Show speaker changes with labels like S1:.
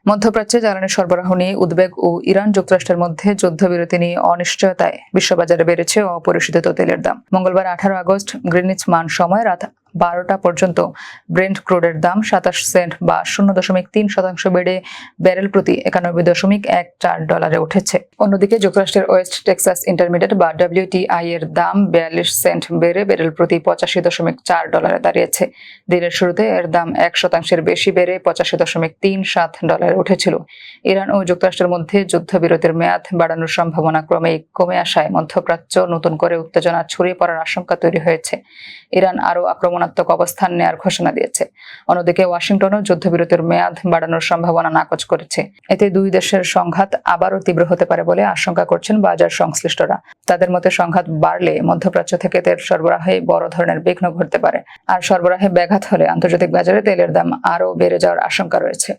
S1: মধ্যপ্রাচ্যে জ্বালানি সরবরাহ নিয়ে উদ্বেগ ও ইরান যুক্তরাষ্ট্রের মধ্যে যুদ্ধবিরতি নিয়ে অনিশ্চয়তায় বিশ্ববাজারে বেড়েছে অপরিশোধিত তেলের দাম। মঙ্গলবার 18 আগস্ট গ্রিনিচ মান সময় রাত 12টা পর্যন্ত ব্রেন্ট ক্রুডের দাম 27 সেন্ট বা 0.3% বেড়ে ব্যারেল প্রতি $91.14 উঠেছে। অন্যদিকে যুক্তরাষ্ট্রের ওয়েস্ট টেক্সাস ইন্টারমিডিয়েট বা WTI এর দাম 42 সেন্ট বেড়ে ব্যারেল প্রতি $85.4 দাঁড়িয়েছে। দিনের শুরুতে এর দাম 1% বেশি বেড়ে $85.37 উঠেছিল। ইরান ও যুক্তরাষ্ট্রের মধ্যে যুদ্ধবিরতির মেয়াদ বাড়ানোর সম্ভাবনা ক্রমেই কমে আসায় মধ্যপ্রাচ্য নতুন করে উত্তেজনা ছড়িয়ে পড়ার আশঙ্কা তৈরি হয়েছে। ইরান আরও আক্রমণাত্মক অবস্থান নেয়ার ঘোষণা দিয়েছে। অন্যদিকে ওয়াশিংটনও যুদ্ধবিরতির মেয়াদ বাড়ানোর সম্ভাবনা নাকচ করেছে। এতে দুই দেশের সংঘাত আবারও তীব্র হতে পারে বলে আশঙ্কা করছেন বাজার সংশ্লিষ্টরা। তাদের মতে সংঘাত বাড়লে মধ্যপ্রাচ্য থেকে তেল সরবরাহে বড় ধরনের বিঘ্ন ঘটতে পারে। আর সরবরাহে ব্যাঘাত হলে আন্তর্জাতিক বাজারে তেলের দাম আরও বেড়ে যাওয়ার আশঙ্কা রয়েছে।